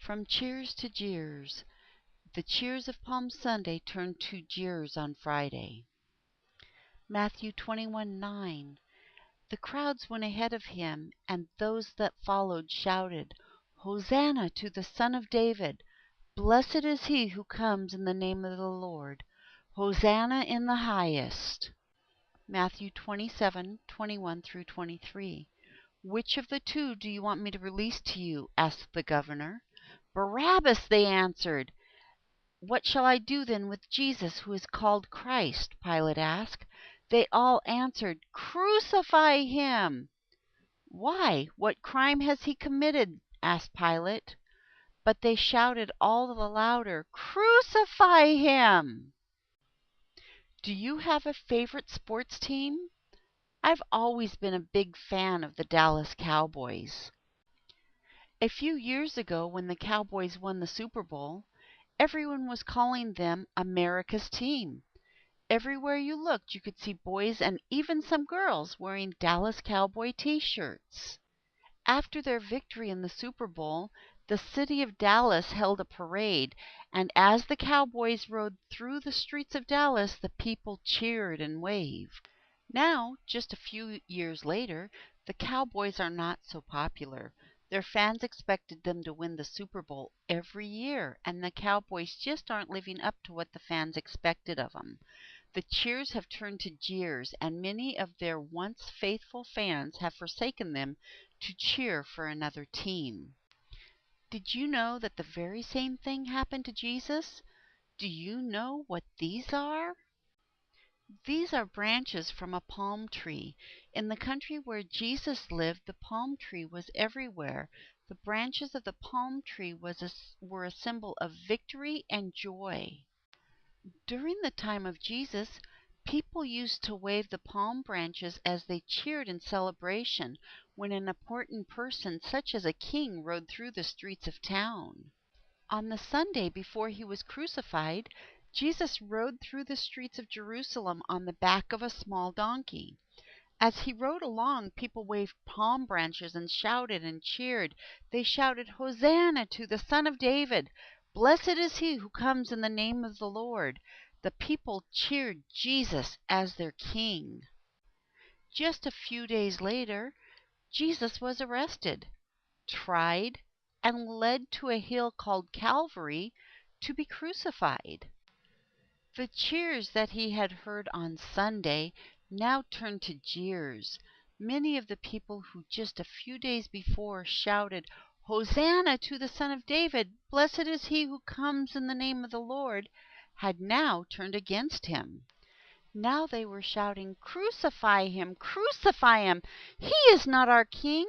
From cheers to jeers. The cheers of Palm Sunday turned to jeers on Friday. Matthew 21:9. The crowds went ahead of him, and those that followed shouted, "Hosanna to the Son of David! Blessed is he who comes in the name of the Lord! Hosanna in the highest!" Matthew 27:21-23. "Which of the two do you want me to release to you?" asked the governor. "Barabbas," they answered. "What shall I do then with Jesus, who is called Christ?" Pilate asked. They all answered, "Crucify him!" "Why, what crime has he committed?" asked Pilate. But they shouted all the louder, "Crucify him!" Do you have a favorite sports team? I've always been a big fan of the Dallas Cowboys. A few years ago, when the Cowboys won the Super Bowl, everyone was calling them America's team. Everywhere you looked, you could see boys and even some girls wearing Dallas Cowboy t-shirts. After their victory in the Super Bowl, the city of Dallas held a parade, and as the Cowboys rode through the streets of Dallas, the people cheered and waved. Now, just a few years later, the Cowboys are not so popular. Their fans expected them to win the Super Bowl every year, and the Cowboys just aren't living up to what the fans expected of them. The cheers have turned to jeers, and many of their once faithful fans have forsaken them to cheer for another team. Did you know that the very same thing happened to Jesus? Do you know what these are? These are branches from a palm tree. In the country where Jesus lived, the palm tree was everywhere. The branches of the palm tree were a symbol of victory and joy. During the time of Jesus, people used to wave the palm branches as they cheered in celebration when an important person, such as a king, rode through the streets of town. On the Sunday before he was crucified, Jesus rode through the streets of Jerusalem on the back of a small donkey. As he rode along, people waved palm branches and shouted and cheered. They shouted, "Hosanna to the Son of David! Blessed is he who comes in the name of the Lord!" The people cheered Jesus as their king. Just a few days later, Jesus was arrested, tried, and led to a hill called Calvary to be crucified. The cheers that he had heard on Sunday now turned to jeers. Many of the people who just a few days before shouted, "Hosanna to the Son of David! Blessed is he who comes in the name of the Lord!" had now turned against him. Now they were shouting, "Crucify him! Crucify him! He is not our king!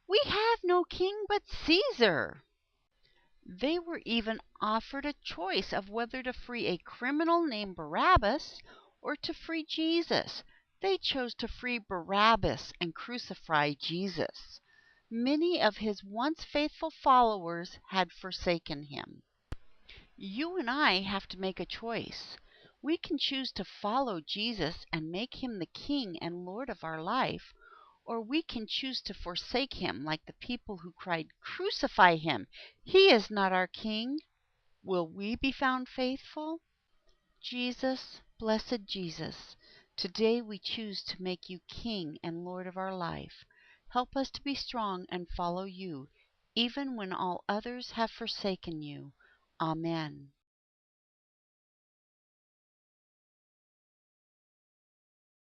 We have no king but Caesar!" They were even offered a choice of whether to free a criminal named Barabbas or to free Jesus. They chose to free Barabbas and crucify Jesus. Many of his once faithful followers had forsaken him. You and I have to make a choice. We can choose to follow Jesus and make him the King and Lord of our life, or we can choose to forsake him like the people who cried, "Crucify him! He is not our King." Will we be found faithful? Jesus, blessed Jesus, today we choose to make you King and Lord of our life. Help us to be strong and follow you, even when all others have forsaken you. Amen.